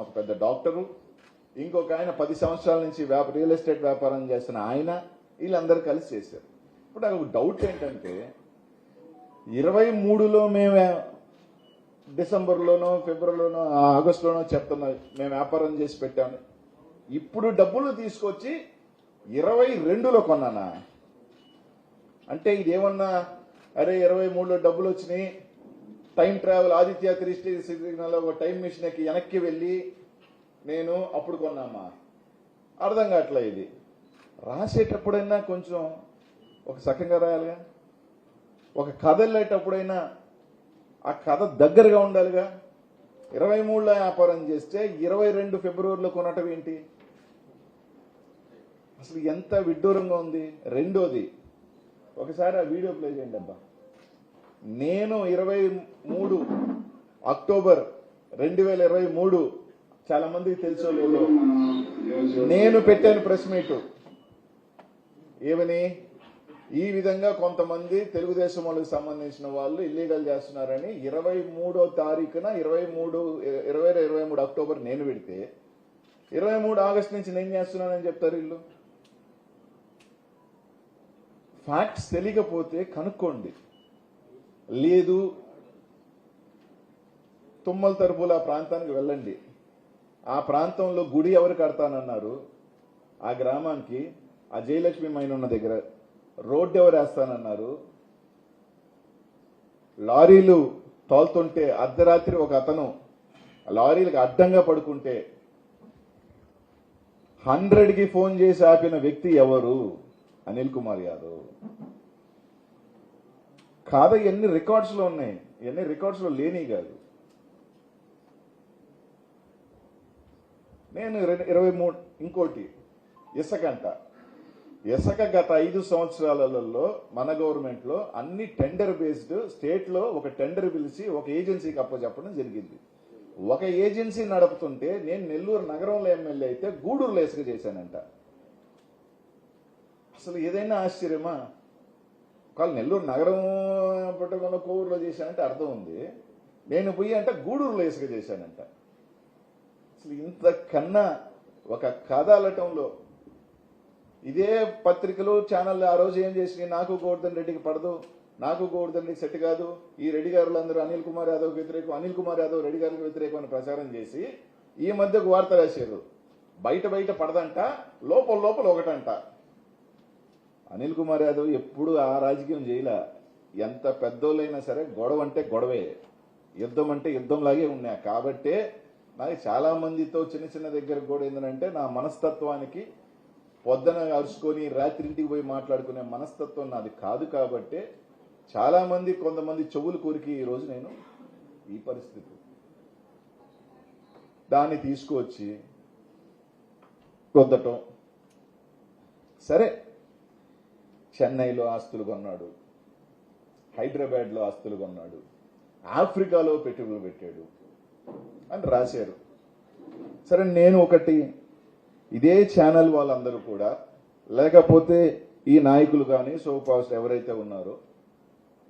ఒక పెద్ద డాక్టరు, ఇంకొక ఆయన 10 సంవత్సరాల నుంచి రియల్ ఎస్టేట్ వ్యాపారం చేస్తున్న ఆయన, వీళ్ళందరూ కలిసి చేశారు. ఇప్పుడు నాకు ఒక డౌట్ ఏంటంటే 23లో మేము డిసెంబర్లోనో ఫిబ్రవరిలోనో ఆగస్టులోనో చెప్తున్నా మేము వ్యాపారం చేసి పెట్టాము, ఇప్పుడు డబ్బులు తీసుకొచ్చి 22లో కొన్నానా అంటే ఇదేమన్నా అరే 23లో డబ్బులు వచ్చినాయి టైం ట్రావెల్ ఆదిత్య 3 సిగ్నల్ ఒక టైం మిషన్ ఎక్కి వెనక్కి వెళ్ళి నేను అప్పుడు కొన్నామా? అర్థం కావట్లే. ఇది రాసేటప్పుడైనా కొంచెం ఒక సకంగా రాయాలిగా, ఒక కథ వెళ్ళేటప్పుడైనా ఆ కథ దగ్గరగా ఉండాలిగా. 23లో వ్యాపారం చేస్తే 22 ఫిబ్రవరిలో కొనటం ఏంటి? అసలు ఎంత విడ్డూరంగా ఉంది. రెండోది, ఒకసారి ఆ వీడియో ప్లే చేయండి అబ్బా. నేను 23 అక్టోబర్ 2023 చాలా మందికి తెలుసో లేదో నేను పెట్టాను ప్రెస్ మీట్. ఏమని? ఈ విధంగా కొంతమంది తెలుగుదేశం వాళ్ళకి సంబంధించిన వాళ్ళు ఇల్లీగల్ చేస్తున్నారని 23వ తారీఖున 23 అక్టోబర్ నేను పెడితే 23 ఆగస్టు నుంచి నేను చేస్తున్నానని చెప్తారు వీళ్ళు. ఫ్యాక్ట్స్ తెలియకపోతే కనుక్కోండి. లేదు తుమ్మల తరపుల ఆ ప్రాంతానికి వెళ్ళండి. ఆ ప్రాంతంలో గుడి ఎవరు కడతానన్నారు? ఆ గ్రామానికి ఆ జయలక్ష్మి మైన్ ఉన్న దగ్గర రోడ్డు ఎవరు వేస్తానన్నారు? లారీలు తోలుతుంటే అర్ధరాత్రి ఒక అతను లారీలకు అడ్డంగా పడుకుంటే 100కి ఫోన్ చేసి ఆపిన వ్యక్తి ఎవరు? అనిల్ కుమార్ యాదవ్. కాదా? ఎన్ని రికార్డ్స్ లో ఉన్నాయి, ఎన్ని రికార్డ్స్ లో లేని కాదు. నేను 23 ఇంకోటి ఇసుకంట. ఇసుక గత 5 సంవత్సరాలలో మన గవర్నమెంట్ లో అన్ని టెండర్ బేస్డ్, స్టేట్ లో ఒక టెండర్ పిలిచి ఒక ఏజెన్సీకి అప్పచెప్పడం జరిగింది. ఒక ఏజెన్సీ నడుపుతుంటే నేను నెల్లూరు నగరంలో ఎమ్మెల్యే అయితే గూడూరులో ఇసుక చేశానంట. అసలు ఏదైనా ఆశ్చర్యమా? ఒకవేళ నెల్లూరు నగరం పట్టణంలో కోవూరులో చేశానంటే అర్థం ఉంది, నేను పోయి అంటే గూడూరులో ఇసుక చేశానంట. అసలు ఇంతకన్నా ఒక కథ అల్లటంలో ఇదే పత్రికలు ఛానల్ ఆ రోజు ఏం చేసినాయి? నాకు గోవర్ధన్ రెడ్డికి పడదు, నాకు గోవర్ధన్ రెడ్డికి సెట్ కాదు, ఈ రెడ్డి గారులందరూ అనిల్ కుమార్ యాదవ్కి వ్యతిరేకం, అనిల్ కుమార్ యాదవ్ రెడ్డి గారికి వ్యతిరేకం అని ప్రచారం చేసి ఈ మధ్య ఒక వార్త రాశారు. బయట పడదంట, లోపల ఒకటంట. అనిల్ కుమార్ యాదవ్ ఎప్పుడు ఆ రాజకీయం చేయలే. ఎంత పెద్దోళ్ళైనా సరే గొడవ అంటే గొడవే, యుద్ధం అంటే యుద్ధంలాగే ఉన్నాయి. కాబట్టే నాకు చాలా మందితో చిన్న దగ్గర కూడా ఏంటంటే నా మనస్తత్వానికి పొద్దున అరుచుకొని రాత్రింటికి పోయి మాట్లాడుకునే మనస్తత్వం నాది కాదు. కాబట్టే చాలా మంది కొంతమంది చెవులు కోరికి ఈ రోజు నేను ఈ పరిస్థితి దాన్ని తీసుకువచ్చి రుద్దటం. సరే, చెన్నైలో ఆస్తులు కొన్నాడు, హైదరాబాద్లో ఆస్తులు కొన్నాడు, ఆఫ్రికాలో పెట్టుబడులు పెట్టాడు అని రాశారు. సరే, నేను ఒకటి, ఇదే ఛానల్ వాళ్ళందరూ కూడా, లేకపోతే ఈ నాయకులు కానీ సోపాస్ట్ ఎవరైతే ఉన్నారో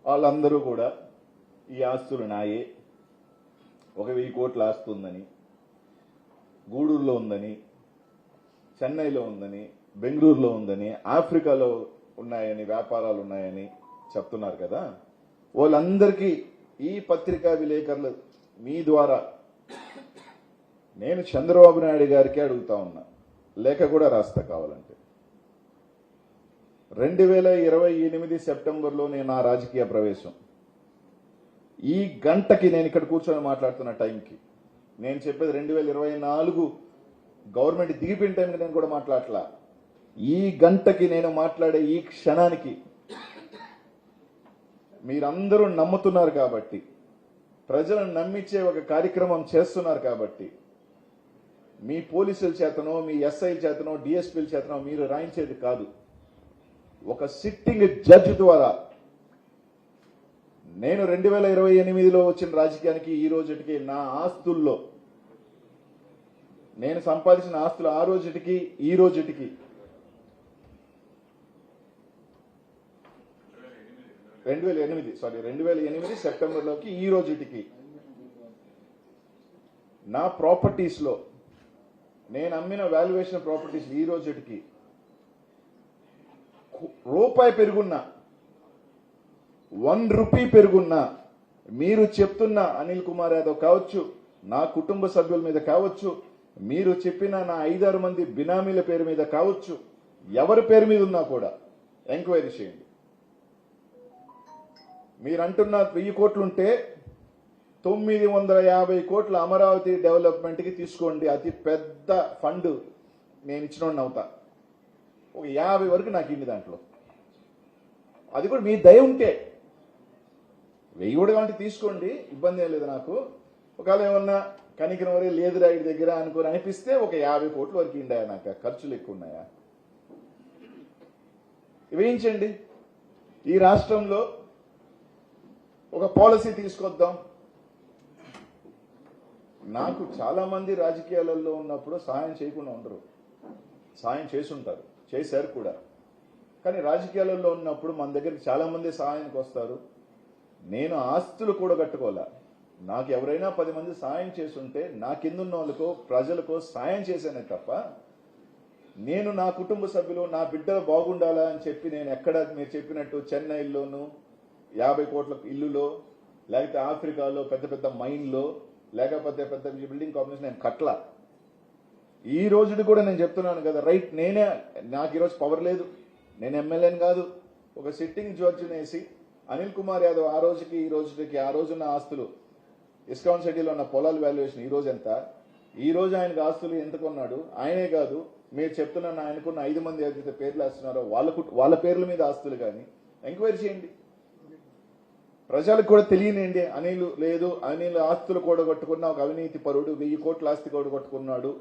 వాళ్ళందరూ కూడా ఈ ఆస్తులు నాయే, 1,000 కోట్ల ఆస్తి ఉందని, గూడూరులో ఉందని, చెన్నైలో ఉందని, బెంగళూరులో ఉందని, ఆఫ్రికాలో ఉన్నాయని, వ్యాపారాలు ఉన్నాయని చెప్తున్నారు కదా. వాళ్ళందరికీ ఈ పత్రికా విలేకరులు మీ ద్వారా నేను చంద్రబాబు నాయుడు గారికి అడుగుతా ఉన్నా, లేఖ కూడా రాస్తా కావాలంటే. 2028 సెప్టెంబర్లో నేను నా రాజకీయ ప్రవేశం, ఈ గంటకి నేను ఇక్కడ కూర్చొని మాట్లాడుతున్న టైంకి నేను చెప్పేది 2024 గవర్నమెంట్ దిగిపోయిన టైంకి నేను కూడా మాట్లాడలా. ఈ గంటకి నేను మాట్లాడే ఈ క్షణానికి మీరందరూ నమ్ముతున్నారు కాబట్టి, ప్రజలను నమ్మించే ఒక కార్యక్రమం చేస్తున్నారు కాబట్టి, మీ పోలీసుల చేతనో, మీ ఎస్ఐల చేతనో, డిఎస్పీల చేతనో మీరు రాయించేది కాదు. ఒక సిట్టింగ్ జడ్జి ద్వారా నేను 2028లో వచ్చిన రాజకీయానికి ఈ రోజుకి నా ఆస్తుల్లో నేను సంపాదించిన ఆస్తులు ఆ రోజుకి ఈ రోజుకి 2008 సెప్టెంబర్లోకి ఈ రోజుకి నా ప్రాపర్టీస్లో నేను అమ్మిన వాల్యుయేషన్ ప్రాపర్టీస్ ఈ రోజుకి రూపాయి పెరుగున్నా, 1 రూపీ పెరుగున్నా, మీరు చెప్తున్న అనిల్ కుమార్ యాదవ్ కావచ్చు, నా కుటుంబ సభ్యుల మీద కావచ్చు, మీరు చెప్పిన నా 5-6 మంది బినామీల పేరు మీద కావచ్చు, ఎవరి పేరు మీద ఉన్నా కూడా ఎంక్వైరీ చేయండి. మీరు అంటున్న 1000 కోట్లుంటే 950 కోట్ల అమరావతి డెవలప్మెంట్కి తీసుకోండి. అతి పెద్ద ఫండ్ నేను ఇచ్చినోడిని అవుతా. ఒక 50 వరకు నాకు ఇంది దాంట్లో. అది కూడా మీ దయ ఉంటే 1000 కూడా కాబట్టి తీసుకోండి, ఇబ్బంది ఏం లేదు నాకు. ఒకవేళ ఏమన్నా కనికరం వరే లేదు రైడ్ దగ్గర అనుకుని అనిపిస్తే ఒక 50 కోట్ల వరకు ఇండాయా, నాకు ఖర్చులు ఎక్కువ ఉన్నాయా, వేయించండి. ఈ రాష్ట్రంలో ఒక పాలసీ తీసుకొద్దాం. నాకు చాలా మంది రాజకీయాలలో ఉన్నప్పుడు సహాయం చేయకుండా ఉండరు, సహాయం చేసుంటారు, చేశారు కూడా. కానీ రాజకీయాలలో ఉన్నప్పుడు మన దగ్గరికి చాలా మంది సహాయానికి వస్తారు. నేను ఆస్తులు కూడా కట్టుకోలే. నాకు ఎవరైనా 10 మంది సాయం చేస్తుంటే నా కిందున్న వాళ్ళకో ప్రజలకో సాయం చేశానే తప్ప, నేను నా కుటుంబ సభ్యులు నా బిడ్డలు బాగుండాలా అని చెప్పి నేను ఎక్కడ మీరు చెప్పినట్టు చెన్నైలోను 50 కోట్ల ఇల్లులో, లేకపోతే ఆఫ్రికాలో పెద్ద పెద్ద మైన్లో, లేకపోతే పెద్ద బిల్డింగ్ కాంప్లెక్స్ నేను కట్ల. ఈ రోజుది కూడా నేను చెప్తున్నాను కదా, రైట్, నాకు ఈరోజు పవర్ లేదు, నేను ఎమ్మెల్యేని కాదు. ఒక సిట్టింగ్ జడ్జిని వేసి అనిల్ కుమార్ యాదవ్ ఆ రోజుకి ఈ రోజుకి ఆ రోజున్న ఆస్తులు ఇస్కాన్ సిటీలో ఉన్న పొలాల వాల్యుయేషన్ ఈ రోజు ఎంత, ఈ రోజు ఆయనకు ఆస్తులు ఎంత కొన్నాడు, ఆయనే కాదు మీరు చెప్తున్న ఆయనకున్న 5 మంది ఏదైతే పేర్లు వేస్తున్నారో వాళ్ళ పేర్ల మీద ఆస్తులు కానీ ఎంక్వైరీ చేయండి. ప్రజలకు కూడా తెలియనండి. అనిల్ ఆస్తులు కూడగొట్టుకున్న ఒక అవినీతి పరుడు, 1000 కోట్ల ఆస్తి కూడగొట్టుకున్నాడు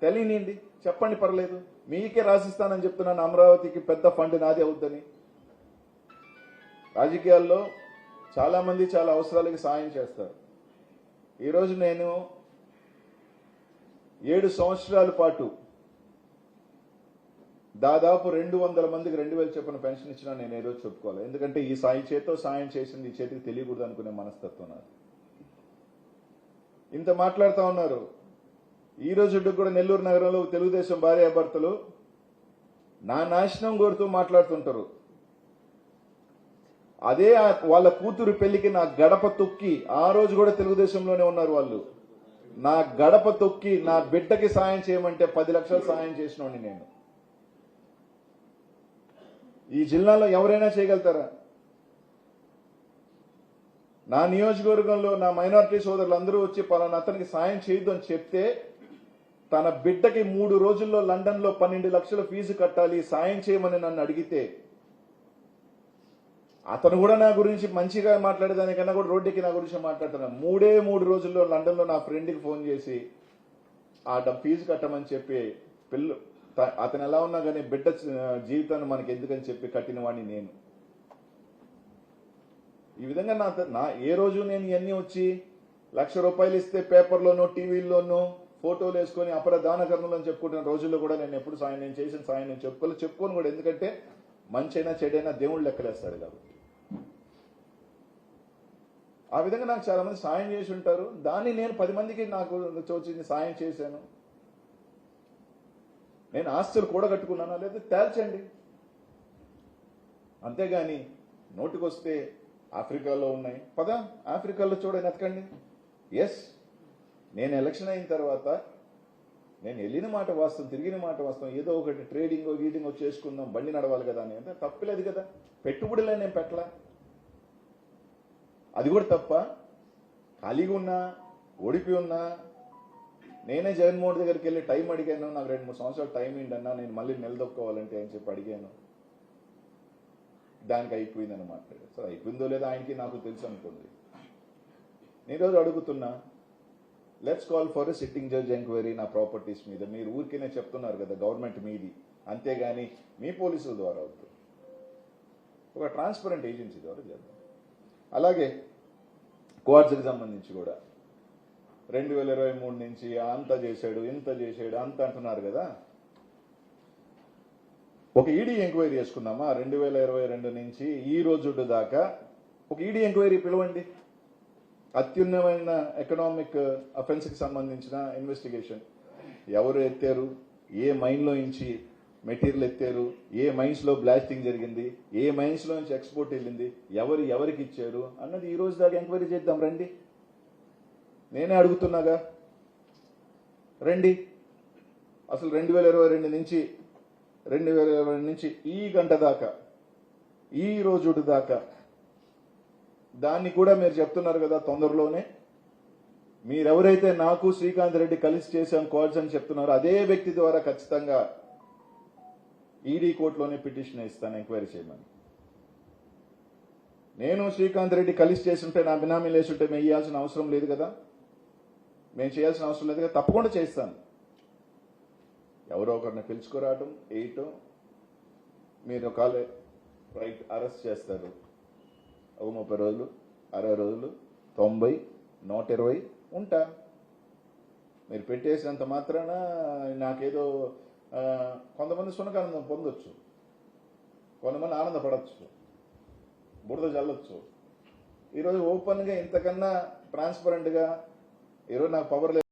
తెలియనండి, చెప్పండి, పర్లేదు. మీకే రాసిస్తానని చెప్తున్నాను, అమరావతికి పెద్ద ఫండ్ నాది అవుద్దని. రాజకీయాల్లో చాలా మంది చాలా అవసరాలకి సాయం చేస్తారు. ఈరోజు నేను 7 సంవత్సరాల పాటు దాదాపు 200 మందికి 2000 చొప్పున పెన్షన్ ఇచ్చినా నేను ఏ రోజు చెప్పుకోవాలి. ఎందుకంటే ఈ చేతితో సాయం చేసింది ఈ చేతికి తెలియకూడదు అనుకునే మనస్తత్వం నాది. ఇంత మాట్లాడుతూ ఉన్నారు. ఈ రోజు కూడా నెల్లూరు నగరంలో తెలుగుదేశం భార్యాభర్తలు నా నాశనం కోరుతూ మాట్లాడుతుంటారు. అదే వాళ్ళ కూతురు పెళ్లికి నా గడప తొక్కి, ఆ రోజు కూడా తెలుగుదేశంలోనే ఉన్నారు వాళ్ళు, నా గడప తొక్కి నా బిడ్డకి సాయం చేయమంటే 10 లక్షలు సాయం చేసినోడిని నేను. ఈ జిల్లాలో ఎవరైనా చేయగలుగుతారా? నా నియోజకవర్గంలో నా మైనారిటీ సోదరులు అందరూ వచ్చి పలానా అతనికి సాయం చేయొద్దు అని చెప్తే, తన బిడ్డకి 3 రోజుల్లో లండన్ లో 12 లక్షల ఫీజు కట్టాలి సాయం చేయమని నన్ను అడిగితే, అతను కూడా నా గురించి మంచిగా మాట్లాడేదానికన్నా కూడా రోడ్డుకి నా గురించి మాట్లాడుతున్నాను. 3 రోజుల్లో లండన్ లో నా ఫ్రెండ్కి ఫోన్ చేసి ఆ ఫీజు కట్టమని చెప్పి అతను ఎలా ఉన్నా కానీ బిడ్డ జీవితాన్ని మనకి ఎందుకని చెప్పి కట్టిన వాడిని నేను. ఈ విధంగా నా ఏ రోజు నేను ఇవన్నీ వచ్చి ₹1,00,000 ఇస్తే పేపర్లోనో టీవీల్లోనో ఫోటోలు వేసుకొని అపరదానకరణలు అని చెప్పుకుంటున్న రోజుల్లో కూడా నేను ఎప్పుడు నేను చేసిన సాయం నేను చెప్పుకోను కూడా. ఎందుకంటే మంచి అయినా చెడైనా దేవుళ్ళు లెక్కలేస్తాడు కాబట్టి. ఆ విధంగా నాకు చాలా మంది సాయం చేసి ఉంటారు. దాన్ని నేను 10 మందికి నాకు తోచింది సాయం చేశాను. నేను ఆస్తులు కూడగట్టుకున్నానా లేదా తేల్చండి. అంతేగాని నోటికొస్తే ఆఫ్రికాలో ఉన్నాయి, పదా ఆఫ్రికాలో చూడని ఎతకండి. ఎస్, నేను ఎలక్షన్ అయిన తర్వాత నేను వెళ్ళిన మాట వాస్తవం, తిరిగిన మాట వాస్తవం. ఏదో ఒకటి ట్రేడింగ్ గీటింగ్ చేసుకుందాం, బండి నడవాలి కదా అని అంటే తప్పలేదు కదా. పెట్టుబడులే నేను పెట్టలా, అది కూడా తప్ప. ఖాళీగా ఉన్నా, ఓడిపోయి ఉన్నా, నేనే జగన్మోహన్ దగ్గరికి వెళ్ళి టైం అడిగాను. నాకు 2-3 సంవత్సరాలు టైం ఏంటన్నా, నేను మళ్ళీ నిలదొక్కోవాలంటే అని చెప్పి అడిగాను. దానికి అయిపోయిందని మాట్లాడారు. సరే, అయిపోయిందో లేదో ఆయనకి నాకు తెలుసు అనుకోండి. నేను రోజు అడుగుతున్నా, let's call for a sitting judge enquiry నా ప్రాపర్టీస్ మీద. మీరు ఊరికేనే చెప్తున్నారు కదా గవర్నమెంట్ మీది, అంతేగాని మీ పోలీసుల ద్వారా అవుతుంది. ఒక ట్రాన్స్పరెంట్ ఏజెన్సీ ద్వారా చేద్దాం. అలాగే క్వార్ట్స్కి సంబంధించి కూడా 2023 నుంచి అంత చేశాడు, ఇంత చేశాడు, అంత అంటున్నారు కదా. ఒక ఈడీ ఎంక్వైరీ చేసుకుందామా? 2022 నుంచి ఈ రోజు దాకా ఒక ఈడీ ఎంక్వైరీ పిలవండి. అత్యున్నతమైన ఎకనామిక్ అఫెన్స్కి సంబంధించిన ఇన్వెస్టిగేషన్. ఎవరు ఎత్తారు, ఏ మైన్లో నుంచి మెటీరియల్ ఎత్తారు, ఏ మైన్స్లో బ్లాస్టింగ్ జరిగింది, ఏ మైన్స్లో నుంచి ఎక్స్పోర్ట్ వెళ్ళింది, ఎవరికి ఇచ్చారు అన్నది ఈ రోజు దాకా ఎంక్వైరీ చేద్దాం రండి. నేనే అడుగుతున్నాగా, రండి. అసలు 2022 నుంచి ఈ గంట దాకా, ఈ రోజు దాకా దాన్ని కూడా మీరు చెప్తున్నారు కదా తొందరలోనే. మీరెవరైతే నాకు శ్రీకాంత్ రెడ్డి కలిసి చేశాం కాల్స్ అని చెప్తున్నారో అదే వ్యక్తి ద్వారా ఖచ్చితంగా ఈడీ కోర్టులోనే పిటిషన్ ఇస్తాను ఎంక్వైరీ చేయమని. నేను శ్రీకాంత్ రెడ్డి కలిసి చేస్తుంటే, నా బినామీలు వేస్తుంటే మేము ఇవ్వాల్సిన అవసరం లేదు కదా, మేము చేయాల్సిన అవసరం లేదు కదా, తప్పకుండా చేస్తాను. ఎవరో ఒకరిని పిలుచుకురావటం, వేయటం, మీరు కాలే రైట్ అరెస్ట్ చేస్తారు. ఒక 30 రోజులు, 60 రోజులు, 90, 120 ఉంటా. మీరు పెట్టేసినంత మాత్రాన నాకేదో కొంతమంది సునకానందం పొందొచ్చు, కొంతమంది ఆనందపడవచ్చు, బురద చల్లొచ్చు. ఈరోజు ఓపెన్గా ఇంతకన్నా ట్రాన్స్పరెంట్గా ఈరోజు నాకు పవర్